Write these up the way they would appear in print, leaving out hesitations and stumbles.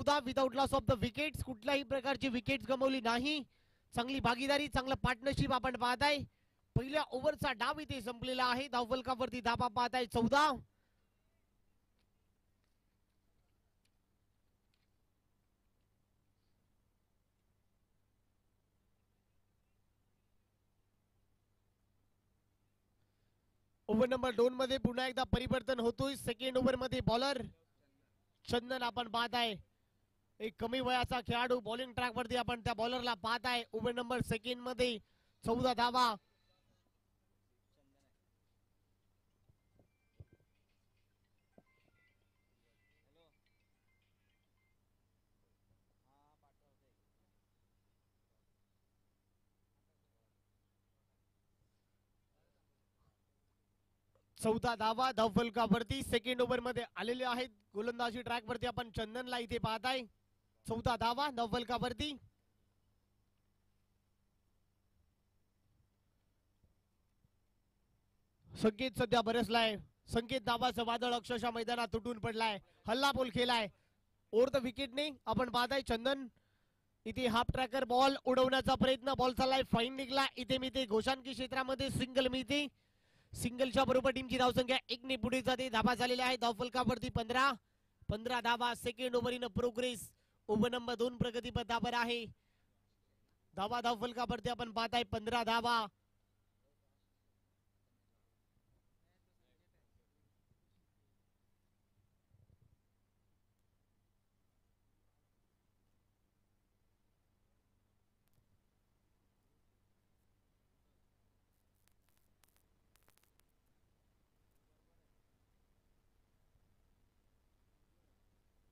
14 without loss of the wickets, कुठल्याही प्रकारची wickets गमावली नाही. चांगली भागीदारी, चांगलं पार्टनरशिप आपण पाहताय. पहिल्या ओव्हरचा डाव इथे संपलेला आहे. धावफलकावरती धाबा पाहताय 14. ओव्हर नंबर 2 मध्ये पुन्हा एकदा परिवर्तन होतोय. सेकंड ओव्हर मध्ये बॉलर चंदन आपण पाहताय. एक कमी वयाचा खेळाडू बॉलिंग ट्रॅक वरती आपण त्या बॉलरला पाहताय. ओव्हर नंबर सेकंड मध्ये 14 धावा. चौदा धावा धावफलकावरती सेकंड ओव्हर मध्ये आलेले आहेत. गोलंदाजी ट्रॅक वरती आपण चंदनला इथे पाहताय. 14 धावा धावफलकावरती. संकेत सध्या बरसलाय. संकेत नावाचं वादळ अक्षरशः मैदानात तुटून पडलाय. हल्ला बोल केलाय. ओव्हर द विकेटने आपण पाहताय चंदन इथे हाफ ट्रॅकर बॉल उडवण्याचा प्रयत्न. बॉल चाललाय फाईन निघला. इथे मी ते घोषांकी क्षेत्रामध्ये सिंगल मिळते. सिंगलच्या बरोबर टीमची धावसंख्या 1 ने पुढे जाते. धाबा झालेल्या आहे धावफलकावरती 15 धाबा. Second over in progress. Over number 2 प्रगतीपथावर आहे. धावा धावफलकावरती आपण पाहताय 15 धावा.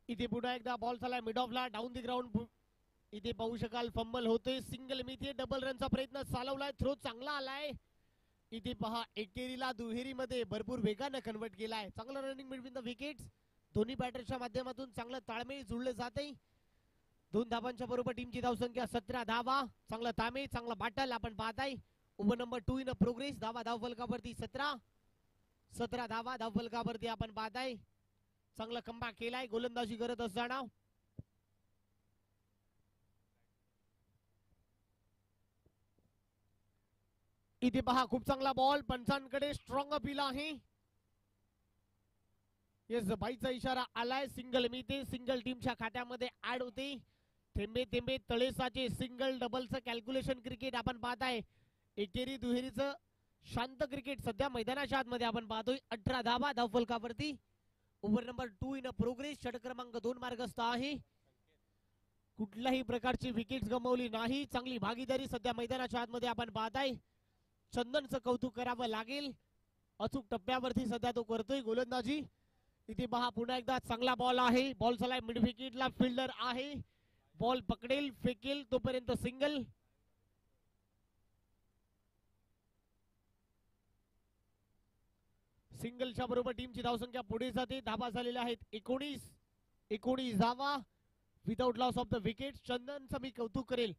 इथे पुन्हा एकदा बॉल झालाय मिड ऑफला डाऊन दी ग्राउंड. इथे पाहू शकाल फंबल होते. सिंगल मिळते. डबल रनचा प्रयत्न चालवलाय. थ्रो चांगला आलाय. इथे पहा एकेरीला दुहेरीमध्ये भरपूर वेगानं कन्वर्ट केलाय. चांगलं रनिंग बिटवीन द विकेट्स. दोन्ही बॅटर्सच्या माध्यमातून चांगलं ताळमेळ जुळलं जाते. 2 धावांच्या बरोबर टीमची धावसंख्या 17 धावा. चांगला ताळमेळ, चांगला बाटल आपण पाहताय. Over number 2 in progress. धावा धावफलकावरती 17 धावा धावफलकावरती आपण पाहताय. चांगला कमबॅक केलाय गोलंदाजी करत असताना. इथे पहा खूप चांगला बॉल. पंचांकडे स्ट्रॉंग अपील आहे. येस बाईचा इशारा आलाय. सिंगल मिळते. सिंगल टीमच्या खात्यामध्ये ऍड होते. थेंबे थेंबे तळेसाचे सिंगल डबलचं कॅल्क्युलेशन क्रिकेट आपण पाहताय. एकेरी दुहेरीचं शांत क्रिकेट सध्या मैदानाच्या आतमध्ये आपण पाहतोय. 18 धावा धावफलकावरती. Over number 2 in progress. षट क्रमांक 2 मार्गस्थ आहे. कुठल्याही प्रकारची विकेट गमावली नाही. चांगली भागीदारी सध्या मैदानाच्या आतमध्ये आपण पाहताय. चंदनचं कौतुक करावं लागेल. अचूक टप्प्यावरती सध्या तो करतोय गोलंदाजी. इथे पहा पुन्हा एकदा चांगला बॉल आहे. बॉल चलाय मिड विकेटला. फिल्डर आहे. बॉल पकडेल फेकेल तोपर्यंत सिंगल. सिंगलच्या बरोबर टीमची धावसंख्या पुढे जाते. धाबा झालेल्या आहेत 19 धावा without loss of the wicket. चंदनचं मी कौतुक करेल.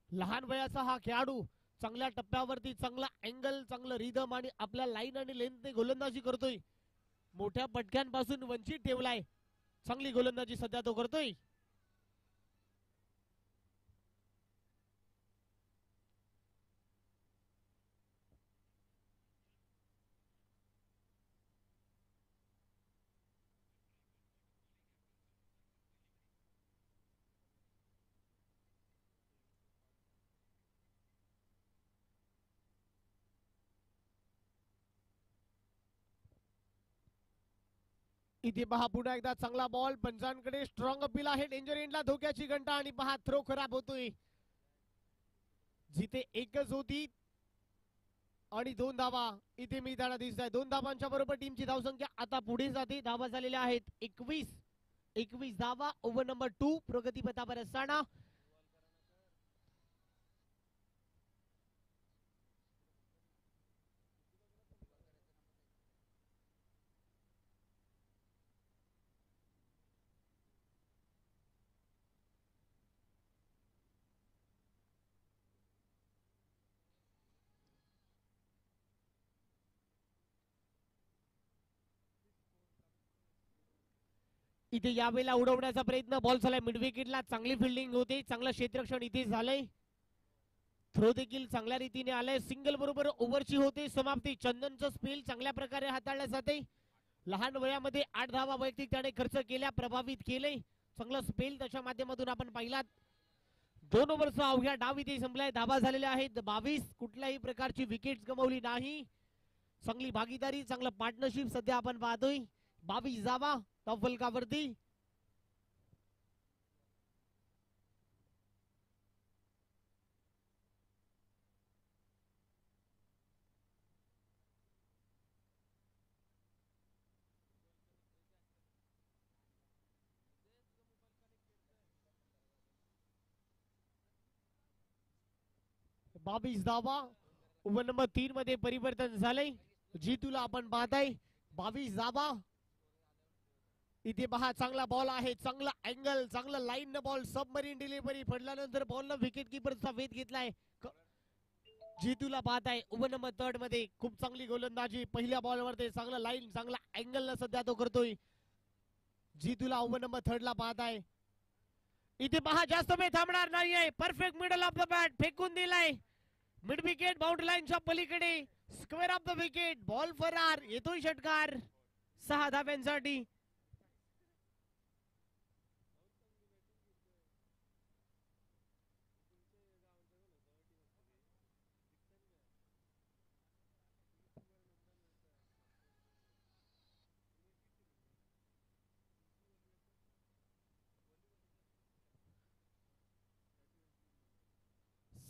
लहान वयाचा हा खेळाडू चांगल्या टप्प्यावरती चांगला अँगल, चांगलं रिदम आणि आपल्या लाईन आणि लेंथने गोलंदाजी करतोय. मोठ्या पटक्यांपासून वंचित ठेवलाय. चांगली गोलंदाजी सध्या तो करतोय. इथे पहा पुन्हा एकदा चांगला बॉल. पंचांकडे स्ट्रॉंग अपील आहे. डेंजर एंडला धोक्याची घंटा आणि पहा थ्रो खराब होतोय. जिथे एकच होती आणि 2 धावा इथे मैदानात दिसत आहे. 2 धावांच्या बरोबर टीमची धावसंख्या आता पुढे जाते. धावा झालेल्या आहेत 21 धावा. ओव्हर नंबर 2 प्रगतीपथावर असताना इथे यावेळेला उडवण्याचा प्रयत्न, बॉल झालाय मिड विकेटला, चांगली फिल्डिंग होते, चांगलं क्षेत्ररक्षण इथे झालंय, थ्रो देखील चांगल्या रीतीने आलाय, सिंगल बरोबर ओव्हरची होते समाप्ती. चंदनचं स्पेल चांगल्या प्रकारे हाताळलं जाते, लहान वयामध्ये 8 धावा वैयक्तिक त्याने खर्च केल्या, प्रभावित केले, चांगलं स्पेल त्याच्या माध्यमातून आपण पाहिलात. 2 ओव्हरचा अवघ्या डाव इथे संपलाय, धावा झालेल्या आहेत 22, कुठल्याही प्रकारची विकेट गमावली नाही, चांगली भागीदारी, चांगलं पार्टनरशिप सध्या आपण पाहतोय. 22 धावा टॉप फलकावरती. बावीस धावा ओव्हर नंबर 3 मध्ये परिवर्तन झालंय, जीतूला आपण पाहताय. 22 धावा. इथे पहा चांगला बॉल आहे, चांगला अँगल, चांगला लाईन न बॉल, सबमरीन डिलिव्हरी पडल्यानंतर बॉलनं विकेट किपरचा वेध घेतलाय. जीतूला पाहताय ओव्हर नंबर 3 मध्ये खूप चांगली गोलंदाजी, पहिल्या बॉलवर ते चांगला लाईन, चांगला अँगल न सध्या तो करतोय. जीतूला ओव्हर नंबर 3 ला पाहताय. इथे पहा जास्त वेळ थांबणार नाहीये, perfect middle of the bat फेकून दिलाय, मिड विकेट बाउंड्री लाईनच्या पलीकडे, square of the wicket, ball फरार, येतोय षटकार 6 धाव्यांसाठी.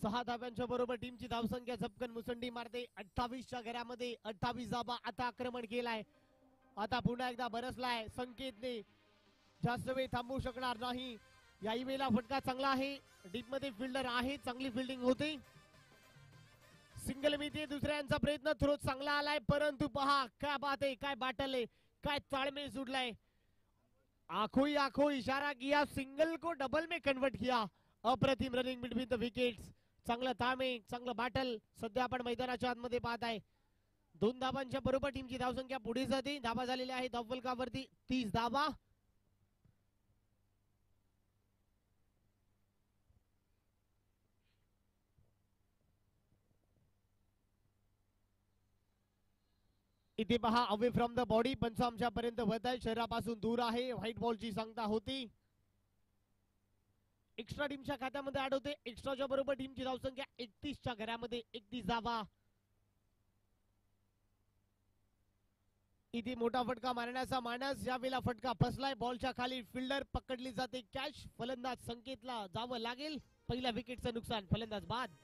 सहा धाव्यांच्या बरोबर टीमची धावसंख्या झपकन मुसंडी मारते. 28च्या घरामध्ये 28 धावा. आता आक्रमण केलाय, आता पुन्हा एकदा बरसलाय संकेतने, जास्त वेळ थांबू शकणार नाही. याही वेळेला फटका चांगला आहे, डीप मध्ये फिल्डर आहे, चांगली फिल्डिंग होते, सिंगल मिळते. दुसऱ्यांचा प्रयत्न, थ्रो चांगला आलाय, परंतु पहा काय बात आहे, काय बाटल काय ताळमेळ सुटलाय. आंखों ही आंखों इशारा किया, सिंगल को डबल में कन्वर्ट किया. अप्रतिम रनिंग बिटवीन द विकेट्स, चांगलं ताळमेळ, चांगलं बाटल सध्या आपण मैदानाच्या आतमध्ये पाहताय. 2 धावांच्या बरोबर टीमची धावसंख्या पुढे जाते. धावा झालेल्या आहेत धावफलकावरती 30 धावा. इथे पहा अवे फ्रॉम द बॉडी, पंच आमच्या पर्यंत वत आहे, शरीरापासून दूर आहे, व्हाईट बॉलची सांगता होती. एक्स्ट्रा टीमच्या खात्यामध्ये ऍड होते. एक्स्ट्राच्या बरोबर टीमची धावसंख्या 31च्या घरामध्ये 31 धावा. इथे मोठा फटका मारण्याचा मानस, यावेळेला फटका फसलाय, बॉलच्या खाली फिल्डर पकडली जाते, कॅच, फलंदाज संकेतला जावं लागेल. पहिल्या विकेटचं नुकसान, फलंदाज बाद.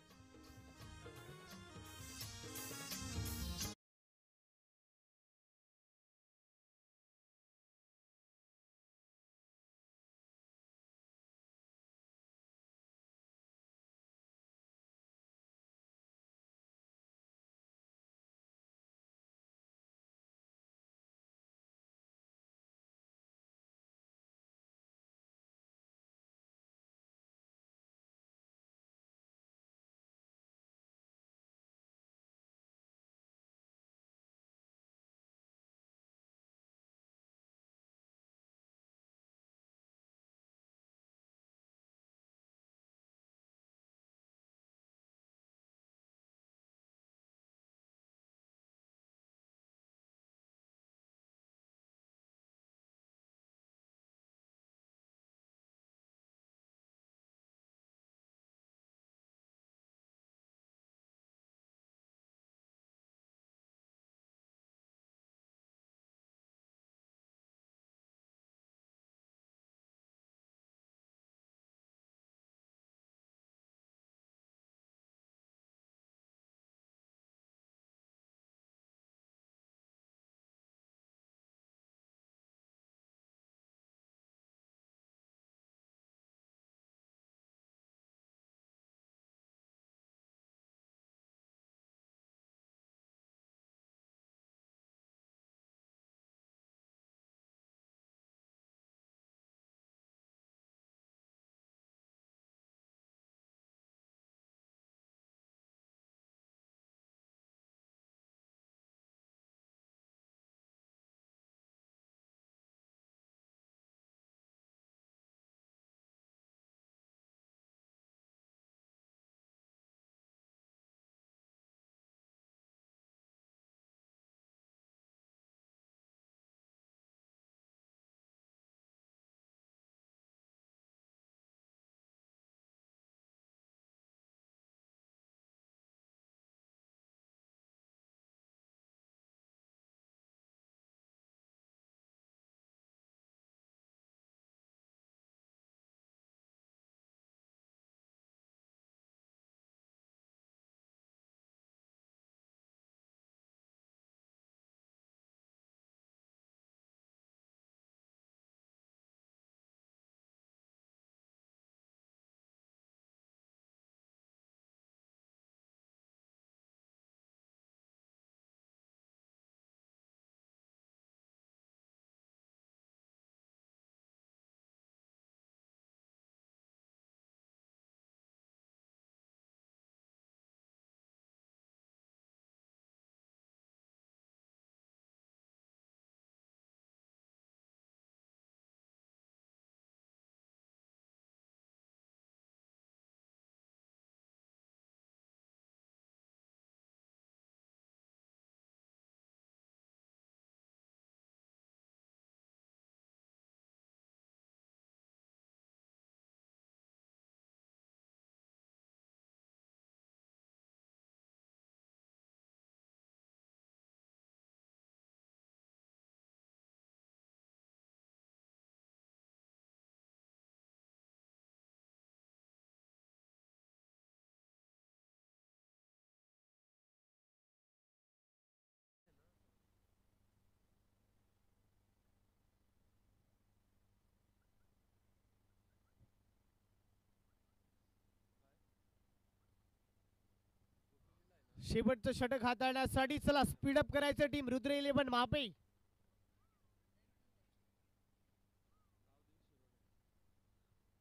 शेवटचं षटक हाताळण्यासाठी चला स्पीडअप करायचं टीम रुद्र 11 महापे.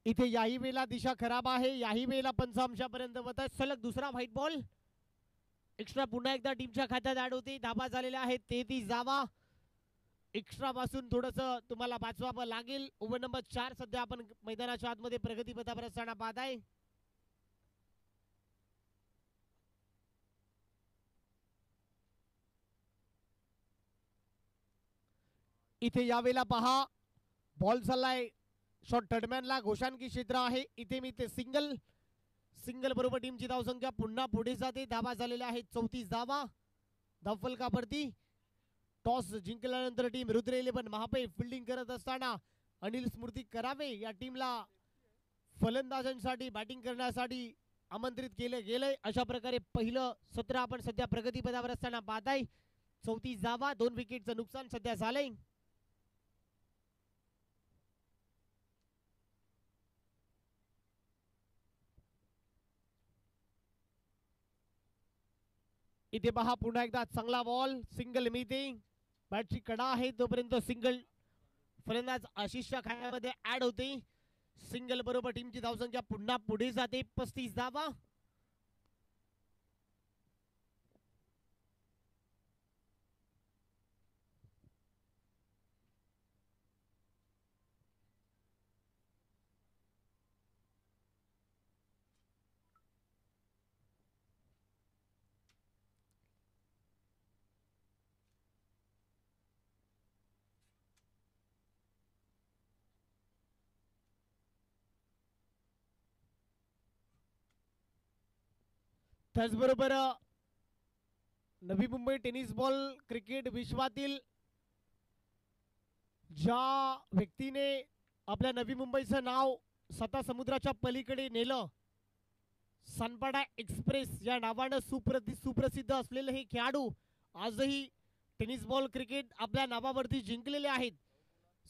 इथे याही वेळेला दिशा खराब आहे, याही वेळेला पंचांशापर्यंत होत आहे. सलग दुसरा व्हाईट बॉल एक्स्ट्रा पुन्हा एकदा टीमच्या खात्यात ऍड होते. धाबा झालेल्या आहेत 33 धावा. एक्स्ट्रा पासून थोडस तुम्हाला वाचवावं लागेल. ओव्हर नंबर 4 सध्या आपण मैदानाच्या आतमध्ये प्रगती पथावर असताना पाहत आहे. इथे यावेळेला पहा बॉल चाललाय शॉट थर्डमॅनला, घोषाणकी क्षेत्र आहे. इथे मी ते सिंगल सिंगल बरोबर टीमची धावसंख्या पुन्हा पुढे जाते. धावा झालेल्या आहेत 34 धावा. धावफलकावरती टॉस जिंकल्यानंतर टीम रुद्र 11 महापे फिल्डिंग करत असताना अनिल स्मृती करावे या टीमला फलंदाजांसाठी बॅटिंग करण्यासाठी आमंत्रित केलं गेलंय. अशा प्रकारे पहिलं सत्र आपण सध्या प्रगतीपदावर असताना पाहताय. 34 धावा, 2 विकेटचं नुकसान सध्या झालंय. इथे पहा पुन्हा एकदा चांगला बॉल सिंगल मिळते. बॅटची कडा आहे तोपर्यंत सिंगल फलंदाज आशिषच्या खात्यामध्ये ऍड होते. सिंगल बरोबर टीमची धावसंख्या पुन्हा पुढे जाते 35 धावा. त्याचबरोबर Navi Mumbai tennis ball cricket विश्वातील ज्या व्यक्तीने आपल्या नवी मुंबईचं नाव 7 समुद्राच्या पलीकडे नेलं, सानपाडा एक्सप्रेस या नावानं सुप्रसिद्ध असलेले हे खेळाडू आजही टेनिस बॉल क्रिकेट आपल्या नावावरती जिंकलेले आहेत.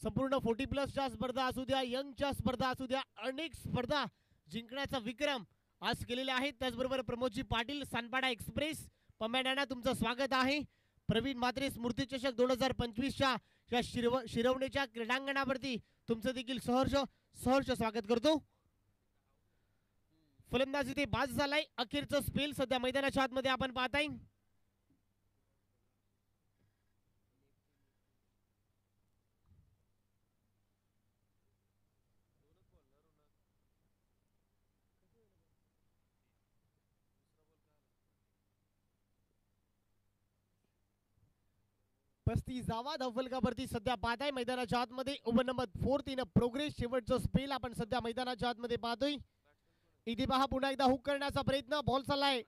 संपूर्ण 40+ स्पर्धा असू द्या, यंगच्या स्पर्धा असू द्या, अनेक स्पर्धा जिंकण्याचा विक्रम आज केलेले आहेत. त्याचबरोबर प्रमोदजी पाटील सानपाडा एक्सप्रेस पम्याना तुमचं स्वागत आहे. प्रवीण म्हात्रे स्मृती चषक 2025च्या या शिरवणीच्या क्रीडांगणावरती तुमचं देखील सहर्ष स्वागत करतो. फलंदाज इथे बाद झालाय. अखेरचं स्पेल सध्या मैदानाच्या आतमध्ये आपण पाहताय. पस्तीस धावा धावफलकावरती सध्या पाहताय मैदानाच्या आतमध्ये. ओव्हर नंबर 4 3 प्रोग्रेस शेवटचं स्पेल आपण सध्या मैदानाच्या आतमध्ये पाहतोय. इथे पहा पुन्हा एकदा हुक करण्याचा प्रयत्न. बॉल चाललाय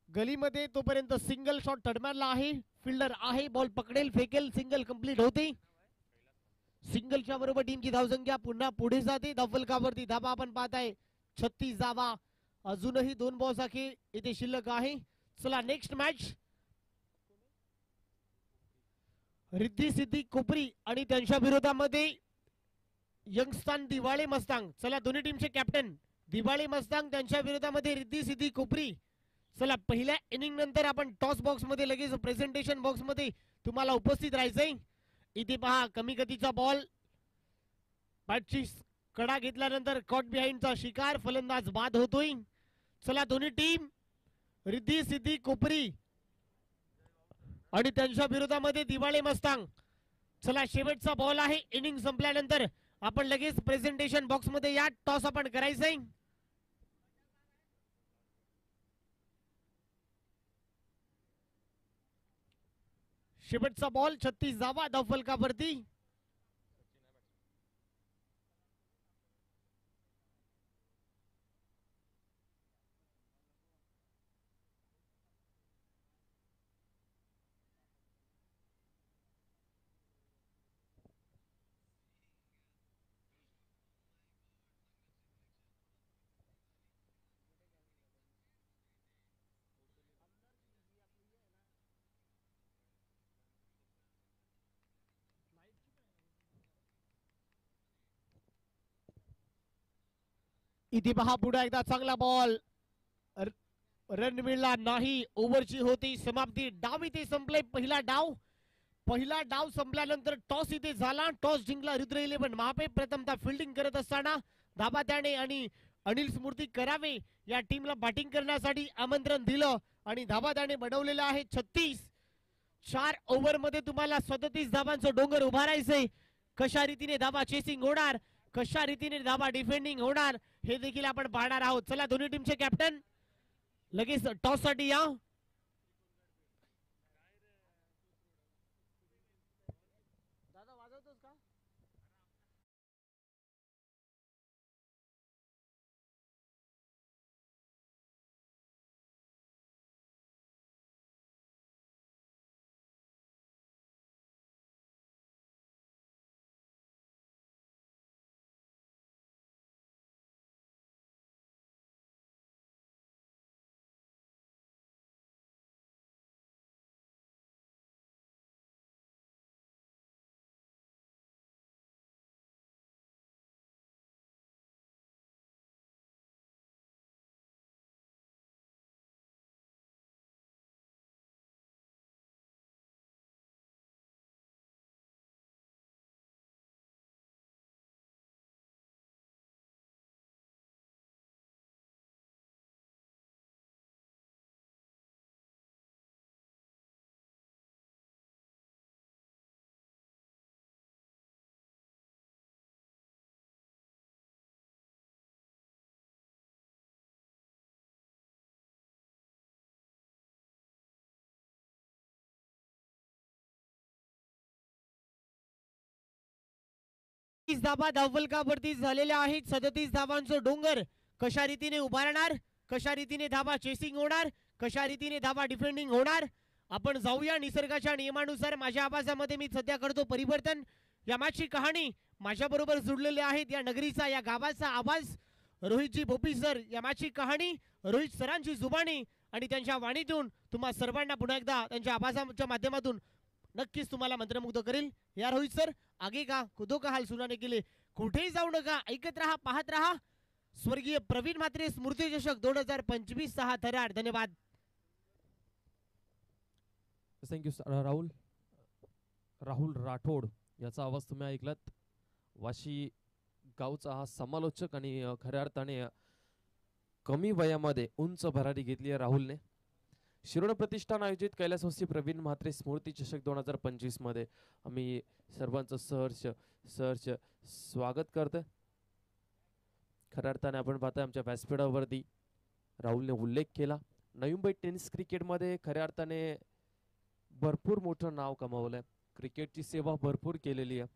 गलीमध्ये तोपर्यंत सिंगल शॉट थर्डमॅनला आहे. फिल्डर आहे, बॉल पकडेल, फेकेल, सिंगल कंप्लीट होते. सिंगलच्या बरोबर टीमची धावसंख्या पुन्हा पुढे जाते. धावफलकावरती धावा आपण पाहताय 36 धावा. अजूनही 2 बॉल्स अखेर इथे शिल्लक आहे. चला नेक्स्ट मॅच रिद्धी सिद्धी कोपरी आणि त्यांच्या विरोधामध्ये यंगस्तान दिवाळे मस्तांग. चला दोन्ही टीमचे कॅप्टन दिवाळे मस्तांग त्यांच्या विरोधामध्ये रिद्धी सिद्धी कोपरी. चला पहिल्या इनिंग नंतर आपण टॉस बॉक्स मध्ये लगेच प्रेझेंटेशन बॉक्स मध्ये तुम्हाला उपस्थित राहायचंय. इथे पहा कमी गतीचा बॉल, बॅटची कडा घेतल्यानंतर कॉट बिहाइंडचा शिकार, फलंदाज बाद होतोय. चला दोन्ही टीम रिद्धी सिद्धी कोपरी आणि त्यांच्या विरोधामध्ये दिवाळे मस्तांग. चला शेवटचा बॉल आहे. इनिंग संपल्यानंतर आपण लगेच प्रेझेंटेशन बॉक्स मध्ये या. टॉस आपण करायचंय. शेवटचा बॉल 36 धावा धावफलकावरती. इथे पहा पुढे एकदा चांगला बॉल रन मिळला नाही. ओव्हरची होती समाप्ती. डाव इथे संपले. पहिला डाव संपल्यानंतर टॉस इथे झाला. टॉस जिंकला रुद्र 11 महापे. प्रथमतः फिल्डिंग करत असताना धाबा त्याने आणि अनिल स्मृती करावे या टीमला बॅटिंग करण्यासाठी आमंत्रण दिलं आणि धाबा त्याने बनवलेला आहे 36. 4 ओव्हर मध्ये तुम्हाला 37 धाबांचं डोंगर उभारायचंय. कशा रीतीने धाबा चेसिंग होणार, कशा रीतीने धाबा डिफेंडिंग होणार हे देखील आपण पाहणार आहोत. चला दोन्ही टीमचे कॅप्टन लगेच टॉस साठी या. दादा वाजवतोस का? धाबा धावफलकावरती झालेल्या आहेत. 37 धाबांचं डोंगर कशा रीतीने उभारणार, कशा रीतीने धाबा चेसिंग होणार, कशा रीतीने धाबा डिफेंडिंग होणार. आपण जाऊया निसर्गाच्या नियमानुसार. माझ्या आवाजामध्ये मी सध्या करतो परिवर्तन. या मॅचची कहाणी माझ्या बरोबर जुडलेले आहेत. या नगरीचा, या गावाचा आवाज रोहितजी भोपी सर. या मॅचची कहाणी रोहित सरांची जुबानी आणि त्यांच्या वाणीतून तुम्हा सर्वांना पुन्हा एकदा त्यांच्या आवाजाच्या माध्यमातून नक्कीच तुम्हाला मंत्रमुग्ध करेल. या रोहित सर, आगे का खुदो का हाल सुनाने के लिए कुठेही जाऊ नका, ऐकत रहा, पाहत रहा. स्वर्गीय प्रवीण म्हात्रे स्मृती चषक 2025 6 थरार. धन्यवाद. थँक्यू राहुल राठोड याचा आवाज तुम्ही ऐकलात. वाशी गावचा हा समालोचक आणि खऱ्या अर्थाने कमी वयामध्ये उंच भरारी घेतली आहे राहुलने. शिरोड प्रतिष्ठान आयोजित कैलासवासी प्रवीण म्हात्रे स्मृती चषक 2025 मध्ये आम्ही सर्वांचं सहर्ष स्वागत करतोय. खऱ्या अर्थाने आपण पाहताय आमच्या व्यासपीठावरती राहुलने उल्लेख केला. नवी मुंबई टेनिस क्रिकेटमध्ये खऱ्या अर्थाने भरपूर मोठं नाव कमावलंय. क्रिकेटची सेवा भरपूर केलेली आहे.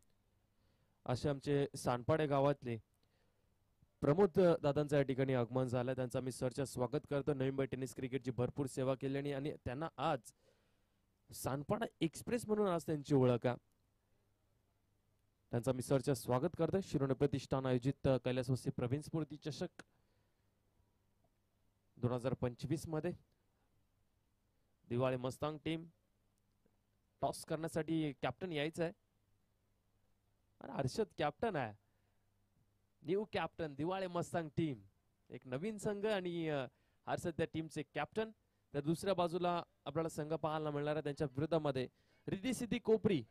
असे आमचे सानपाडे गावातले प्रमोद दादांचं या ठिकाणी आगमन झालं. त्यांचं आम्ही सरचं स्वागत करतो. नवी मुंबई टेनिस क्रिकेटची भरपूर सेवा केली आणि त्यांना आज सानपाडा एक्सप्रेस म्हणून आज त्यांची ओळख आहे. त्यांचं आम्ही सरचं स्वागत करतोय. शिरोड प्रतिष्ठान आयोजित कैलासवासी प्रवीण स्मृती चषक 2025 मध्ये दिवाळी मस्तांग टीम टॉस करण्यासाठी कॅप्टन यायचं आहे. हर्षद कॅप्टन आहे. न्यू कॅप्टन दिवाळे मस्तांग टीम, एक नवीन संघ आणि हर्षद त्या टीमचे कॅप्टन. तर दुसऱ्या बाजूला आपल्याला संघ पाहायला मिळणार आहे त्यांच्या विरोधामध्ये रिद्धी सिद्धी कोपरी.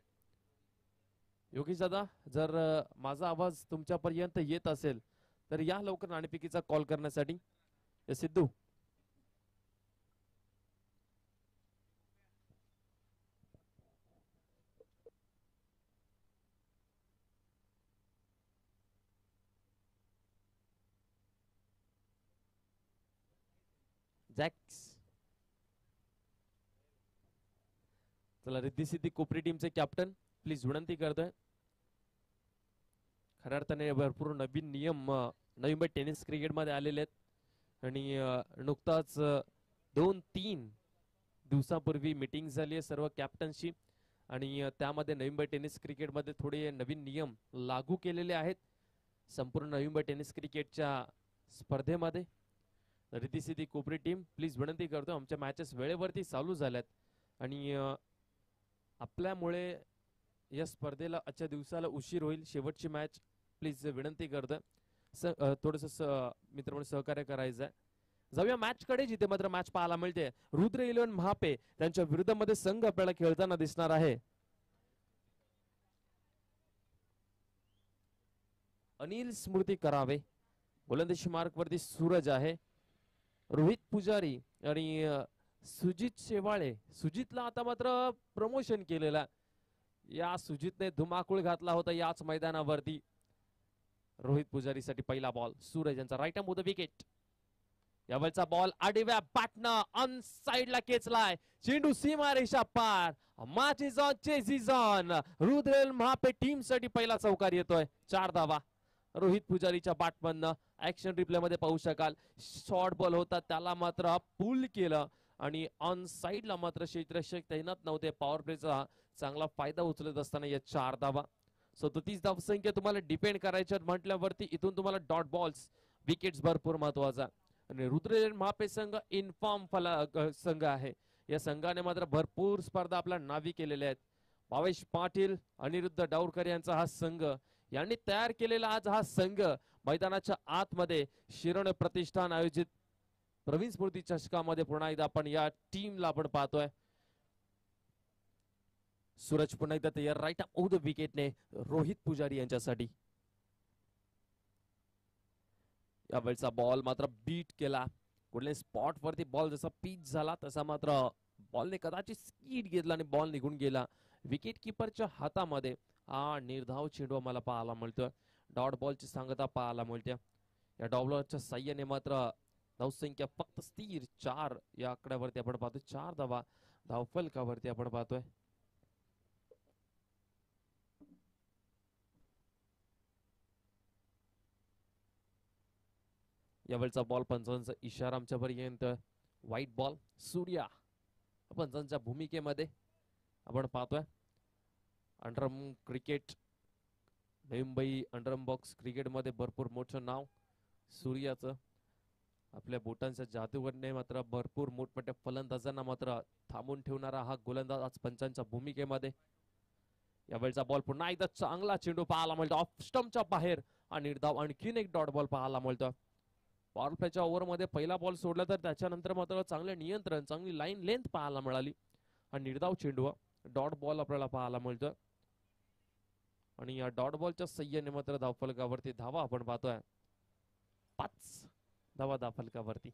योगेश दादा, जर माझा आवाज तुमच्यापर्यंत येत असेल तर या लवकर नाणेफेकीचा कॉल करण्यासाठी. सिद्धू, जॅक्स. चला, रिद्धी सिद्धी कोपरी टीमचे कॅप्टन प्लीज विनंती करतोय. खऱ्या अर्थाने भरपूर नवीन नियम नवी मुंबई टेनिस क्रिकेट मध्ये आलेले आहेत आणि नुकताच 2-3 दिवसापूर्वी मीटिंग झाली आहे सर्व कॅप्टनशी आणि त्यामध्ये नवी मुंबई टेनिस क्रिकेट मध्ये थोडे नवीन नियम लागू केलेले आहेत संपूर्ण नवी मुंबई टेनिस क्रिकेटच्या स्पर्धेमध्ये. रिद्धी सिद्धी कोपरी टीम प्लीज विनंती करतो, आमच्या मॅचेस वेळेवरती चालू झाल्यात आणि आपल्यामुळे या स्पर्धेला आजच्या दिवसाला उशीर होईल. शेवटची मॅच प्लीज विनंती करतो थोडंसं मित्रांनो सहकार्य करायचं आहे. जाऊया मॅच कडे, जिथे मात्र मॅच पाहायला मिळते रुद्र 11 महापे त्यांच्या विरुद्धामध्ये संघ आपल्याला खेळताना दिसणार आहे. अनिल स्मृती करावे, गोलंदाजी मार्क वरती सूरज आहे, रोहित पुजारी आणि सुजित शेवाळे. सुजितला आता मात्र प्रमोशन केलेला, या सुजितने धुमाकूळ घातला होता याच मैदानावरती. रोहित पुजारीसाठी पहिला बॉल, सूरज यांचा राईट आर्म विकेट. यावेळचा बॉल आडव्या बॅटनं ऑन साइडला खेचलाय, चेंडू सीमारेषा पार. Match is on, chase is on. Rudra Mahape team साठी पहिला चौकार येतोय, 4 धावा रोहित पुजारीच्या बॅटमधनं. ऍक्शन रिप्ले मध्ये पाहू शकाल, शॉर्ट बॉल होता त्याला मात्र पुल केलं आणि ऑन साइडला मात्र क्षेत्ररक्षक तैनात नव्हते. पॉवर प्लेचा चांगला फायदा उचलत असताना या 4 धावा. 37 धावसंख्या तुम्हाला डिपेंड करायच्या म्हटल्यावरती इथून तुम्हाला डॉट बॉल्स, विकेट्स भरपूर महत्वाचा. आणि रुद्र महापे संघ इनफॉर्म संघ आहे. या संघाने मात्र भरपूर स्पर्धा आपल्या नावी केलेल्या आहेत. भावेश पाटील, अनिरुद्ध डावरकर यांचा हा संघ, यांनी तयार केलेला आज हा संघ मैदानाच्या आतमध्ये शिरोणे प्रतिष्ठान आयोजित प्रवीण स्मृती चषकामध्ये पुन्हा एकदा आपण या टीमला आपण पाहतोय. सूरज पुन्हा एकदा तयार, राईट आर्म द विकेटने रोहित पुजारी यांच्यासाठी. यावेळचा बॉल मात्र बीट केला, कुठल्या स्पॉट वरती बॉल जसा पिच झाला तसा मात्र बॉलने कदाचित स्पीड घेतला आणि बॉल निघून गेला विकेट किपरच्या हातामध्ये. हा निर्धाव चेंडू आम्हाला पाहायला मिळतोय, डॉट बॉलची सांगता पाहायला मिळते. या डॉट बॉलच्या साह्याने मात्र धावसंख्या फक्त स्थिर 4 या आकड्यावरती आपण पाहतोय. 4 धावा धावफलकावरती आपण पाहतोय. यावेळचा बॉल पंचांचा इशारा आमच्या पर्यंत, व्हाईट बॉल. सूर्या पंचांच्या भूमिकेमध्ये आपण पाहतोय. अंडरम क्रिकेट, मुंबई अंडरम बॉक्स क्रिकेट मध्ये भरपूर मोठं नाव सूर्याचं. आपल्या बोटांच्या जादूवरने मात्र भरपूर मोठमोठ्या फलंदाजांना मात्र थांबून ठेवणारा हा गोलंदाज आज पंचांच्या भूमिकेमध्ये. यावेळचा बॉल पुन्हा एकदा चांगला चेंडू पाहायला मिळतो ऑफ स्टंपच्या बाहेर आणि निर्धाव. आणखीन एक डॉट बॉल पाहायला मिळतो. पॉवर प्लेच्या ओव्हर मध्ये पहिला बॉल सोडला तर त्याच्यानंतर मात्र चांगले नियंत्रण, चांगली लाईन लेंथ पाहायला मिळाली आणि निर्धाव चेंडू डॉट बॉल आपल्याला पाहायला मिळतोय. आणि या डॉट बॉलच्या सहाय्याने मात्र धावफलकावरती धावा आपण पाहतोय, 5 धावा धावफलकावरती.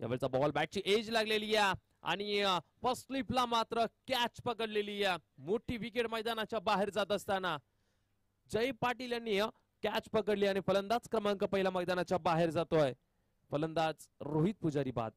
यावेळचा बॉल बॅटची एज लागलेली आहे आणि फर्स्ट स्लिपला मात्र कॅच पकडलेली आहे. मोठी विकेट मैदानाच्या बाहेर जात असताना जय पाटील यांनी कॅच पकडली आणि फलंदाज क्रमांक पहिला मैदानाच्या बाहेर जातोय. फलंदाज रोहित पुजारी बाद.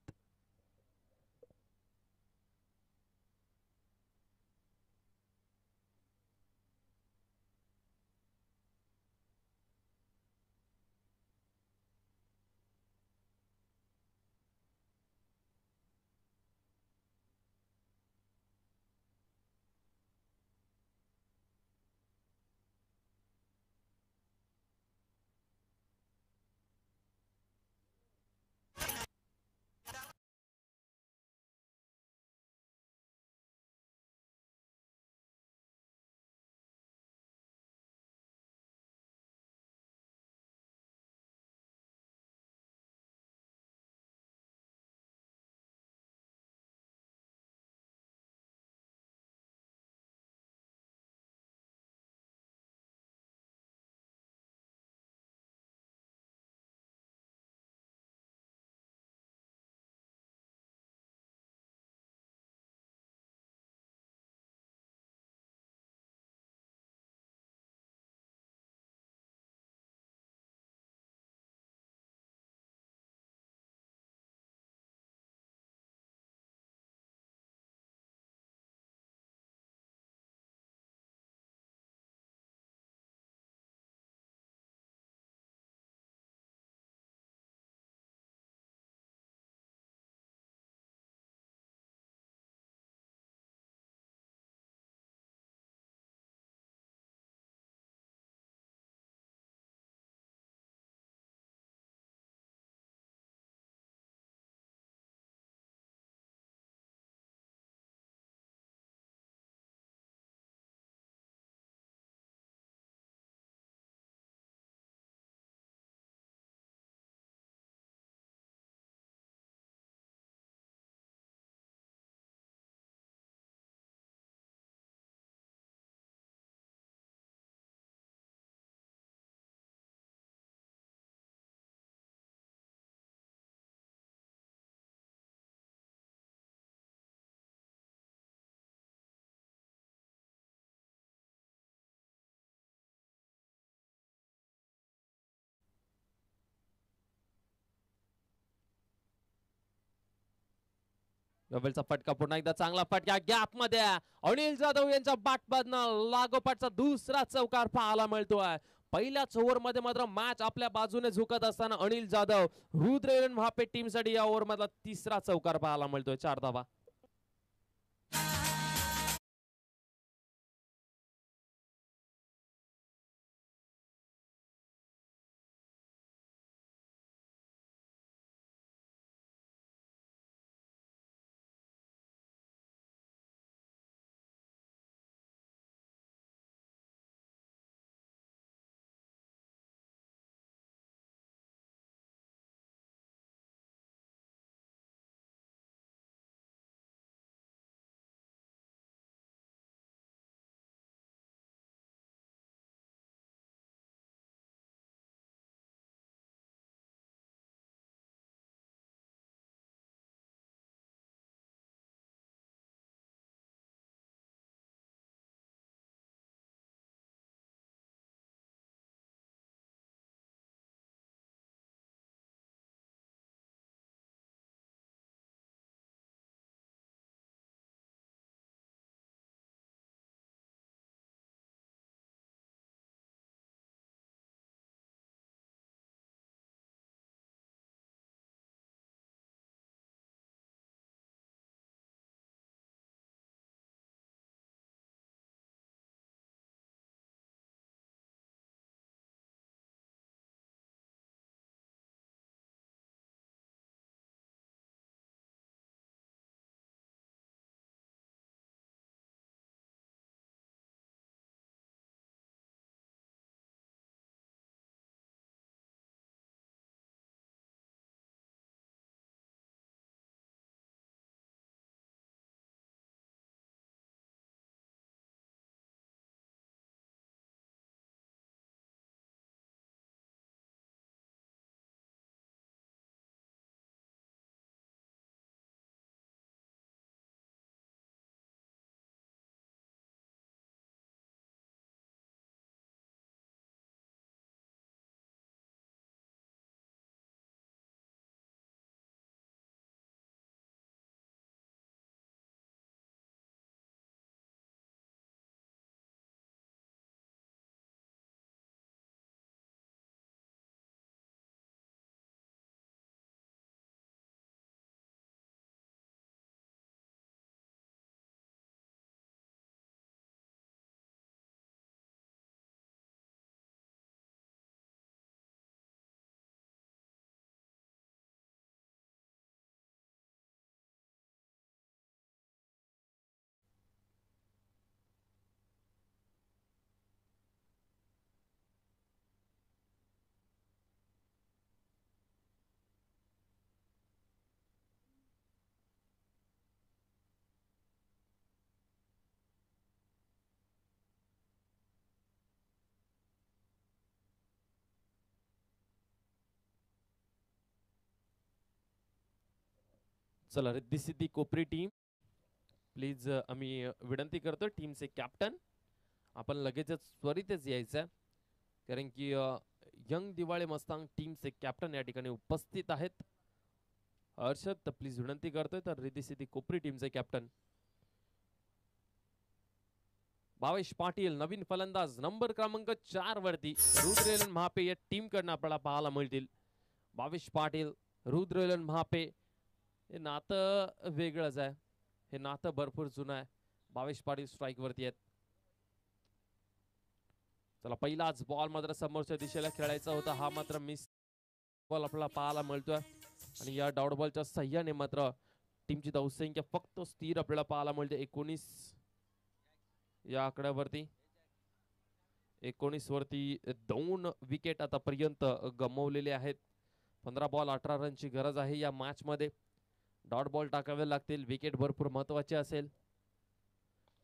गबलचा फटका, पुन्हा एकदा चांगला फटका गॅप मध्ये. अनिल जाधव यांच्या बॅटमधनं लागोपाठचा दुसरा चौकार पाहायला मिळतोय. पहिल्याच ओव्हर मध्ये मात्र मॅच आपल्या बाजूने झुकत असताना अनिल जाधव रुद्र महापे टीम साठी या ओव्हर मधला तिसरा चौकार पाहायला मिळतोय. 4 धावा. चला रिद्धी सिद्धी कोपरी टीम प्लीज, आम्ही विनंती करतो टीमचे कॅप्टन आपण लगेचच त्वरितच यायचं, कारण की यंग दिवाळे मस्तांग टीमचे कॅप्टन या ठिकाणी उपस्थित आहेत. हर्षद, तर प्लीज विनंती करतोय तर रिद्धी सिद्धी कोपरी टीमचे कॅप्टन भावेश पाटील नवीन फलंदाज नंबर क्रमांक 4 वरती रुद्रेलन महापे या टीम कडनं आपल्याला पाहायला मिळतील. भावेश पाटील रुद्रेलन महापे हे नातं वेगळंच आहे, हे नातं भरपूर जुनं आहे. भावेश पाटील स्ट्राइक वरती आहेत. चला पहिलाच बॉल मात्र समोरच्या दिशेला खेळायचा होता, हा मात्र मिस बॉल आपल्याला पाहायला मिळतोय. आणि या डॉट बॉलच्या सहाय्याने मात्र टीमची धावसंख्या फक्त स्थिर आपल्याला पाहायला मिळते 19 या आकड्यावरती. 19 वरती 2 विकेट आतापर्यंत गमावलेले आहेत. 15 बॉल 18 रनची गरज आहे या मॅच मध्ये. डॉट बॉल टाकावे लागतील, विकेट भरपूर महत्वाचे असेल.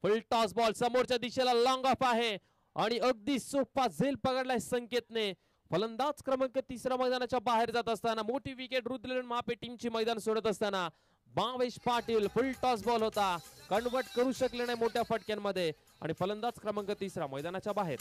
फुल टॉस बॉल समोरच्या दिशेला लॉंग ऑफ आहे आणि अगदी सोपा झेल पकडलाय संकेतने. फलंदाज क्रमांक 3 मैदानाच्या बाहेर जात असताना मोठी विकेट रुद्रलेन महापे टीमची मैदान सोडत असताना भावेश पाटील फुल टॉस बॉल होता, कन्वर्ट करू शकले नाही मोठ्या फटक्यांमध्ये आणि फलंदाज क्रमांक 3 मैदानाच्या बाहेर.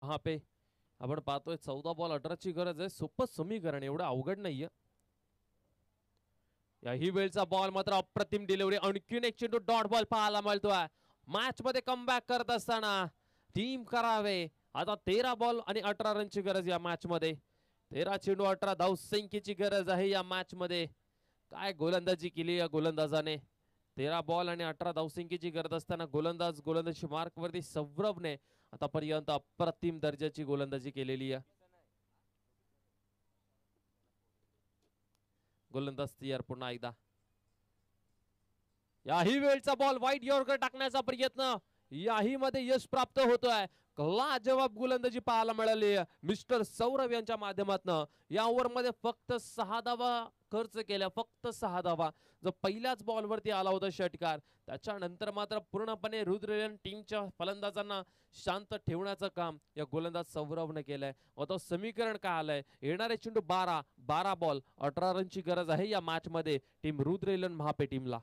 हा पे आपण पाहतोय 14 बॉल 18ची गरज आहे. सोपं समीकरण एवढं अवघड नाहीये. याही वेळचा बॉल मात्र अप्रतिम डिलिव्हरी. आणखीन एक चेंडू डॉट बॉल पाहायला मिळतोय. मॅच मध्ये कमबॅक करत असताना टीम करावे. आता 13 बॉल आणि 18 रनची गरज या मॅच मध्ये. 13 चेंडू 18 धावसंख्येची गरज आहे या मॅच मध्ये. काय गोलंदाजी केली या गोलंदाजाने. 13 बॉल आणि 18 धावसंख्येची गरज असताना गोलंदाजी मार्क वरती सौरभने आतापर्यंत अप्रतिम दर्जाची गोलंदाजी केलेली आहे. गोलंदाज तयार पुन्हा एकदा. याही वेळचा बॉल वाईट यॉर्कर टाकण्याचा प्रयत्न. याही मध्ये यश प्राप्त होतोय. लाजवाब गोलंदाजी पाहायला मिळाली मिस्टर सौरभ यांच्या माध्यमातून. या ओव्हर मध्ये फक्त 6 धावा खर्च केल्या. फक्त 6 धावा. जो पहिल्याच बॉल वरती आला होता षटकार, त्याच्यानंतर मात्र पूर्णपणे रुद्रलेन टीमच्या फलंदाजांना शांत ठेवण्याचं काम या गोलंदाज सौरभने केलंय. आता समीकरण काय आलंय. येणारे चेंडू 12 बॉल 18 रनची गरज आहे या मॅच मध्ये टीम रुद्रलेन महापे टीमला.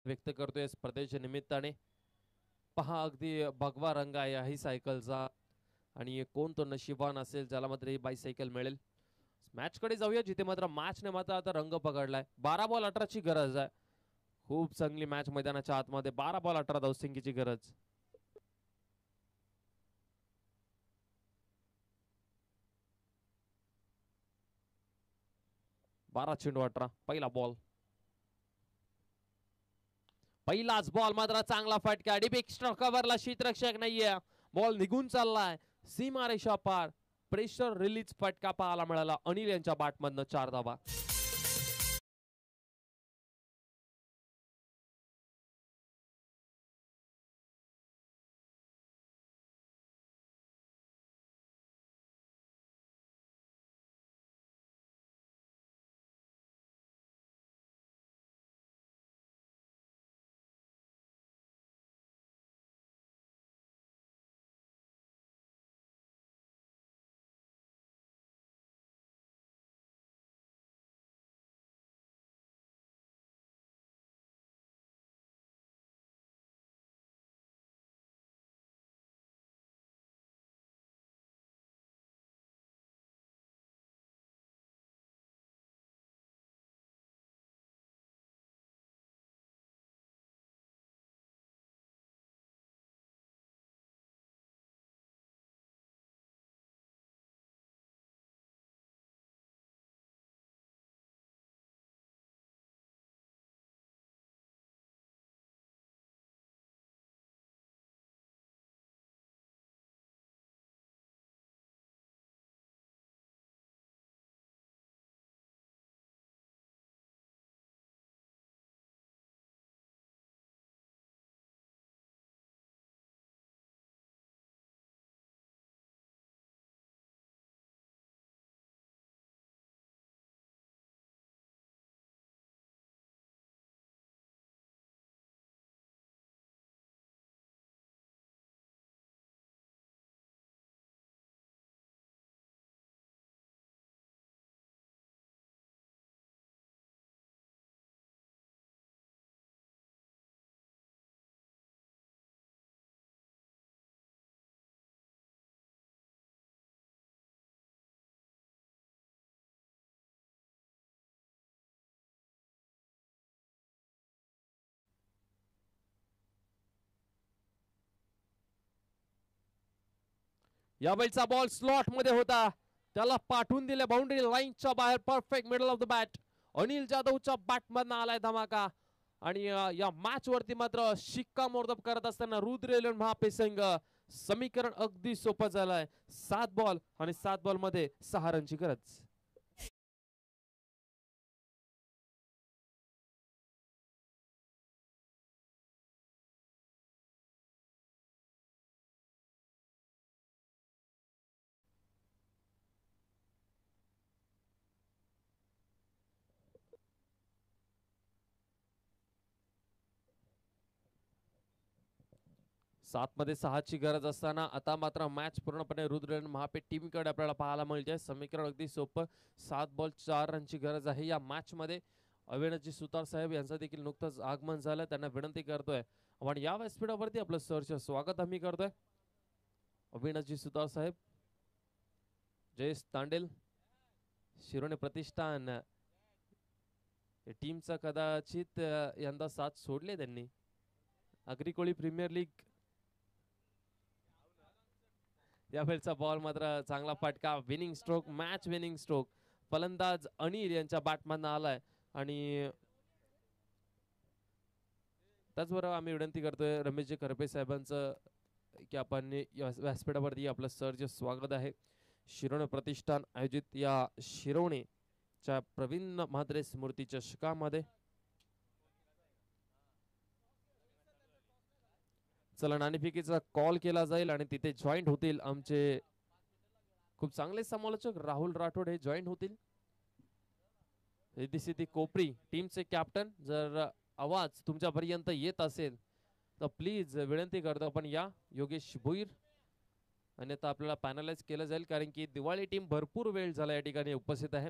व्यक्त करतोय स्पर्धेच्या निमित्ताने. पहा अगदी भगवा रंग आहे याही सायकलचा. आणि कोण तो नशिबान असेल ज्याला मात्र ही बायसायकल मिळेल. मॅच कडे जाऊया जिथे मात्र मॅचने मात्र आता रंग पकडलाय. 12 बॉल 18ची गरज आहे. खूप चांगली मॅच मैदानाच्या आतमध्ये. 12 बॉल 18 धावसंख्येची गरज. बारा चेंडू 18. पहिला बॉल. पहिलाच बॉल मात्र चांगला फटका. डीप एक्स्ट्रा कव्हरला शीतरक्षक नाहीये. बॉल निघून चाललाय सीमारेषा पार. प्रेशर रिलीज फटका पाहायला मिळाला अनिल यांच्या बॅटमधनं. 4 धावा. यावेळचा बॉल स्लॉट मध्ये होता. त्याला पाठवून दिले बाउंड्री लाईनच्या बाहेर. Perfect middle of the bat. Anil जाधवच्या बॅट मधनं आलाय धमाका. आणि या मॅच वरती मात्र शिक्कामोर्तब करत असताना रुद्र महापे संघ. समीकरण अगदी सोपं झालंय. 7 बॉल आणि 7 बॉल मध्ये 6 रनची गरज. सात मध्ये 6ची गरज असताना आता मात्र मॅच पूर्णपणे रुद्र महापे टीमकडे आपल्याला पाहायला मिळते. समीकरण अगदी सोपं. 7 बॉल 4 रनची गरज आहे या मॅच मध्ये. अविनाशजी सुतार साहेब यांचं देखील नुकतंच आगमन झालं. त्यांना विनंती करतोय आपण या व्यासपीठावरती आपलं सहर्ष स्वागत आम्ही करतोय. अविनाशजी सुतार साहेब, जयेश तांडेल, शिरोणे प्रतिष्ठान टीमचा कदाचित यंदा साथ सोडले त्यांनी. अग्रिकोळी प्रीमियर लीग यावेळचा बॉल मात्र चांगला फटका. Winning stroke, match winning stroke फलंदाज अनिल यांच्या बॅटमधनं आलाय. आणि त्याचबरोबर आम्ही विनंती करतोय रमेशजी करपे साहेबांचं की आपण व्यासपीठावरती आपलं सहर्ष स्वागत आहे. शिरोणे प्रतिष्ठान आयोजित या शिरोणेच्या प्रवीण म्हात्रे स्मृती चषकामध्ये चला नाणेफेकीचा कॉल केला जाईल आणि तिथे जॉईंट होतील आमचे खूप चांगले समालोचक राहुल राठोड. हे जॉईंट होतील. रिद्धी सिद्धी कोपरी टीमचे कॅप्टन. जर आवाज तुमच्यापर्यंत येत असेल तर प्लीज विनंती करतो आपण या. योगेश भोईर. अन्यथा आपल्याला पॅनलाइज केलं जाईल कारण की दिवाळी टीम भरपूर वेळ झाला या ठिकाणी उपस्थित आहे.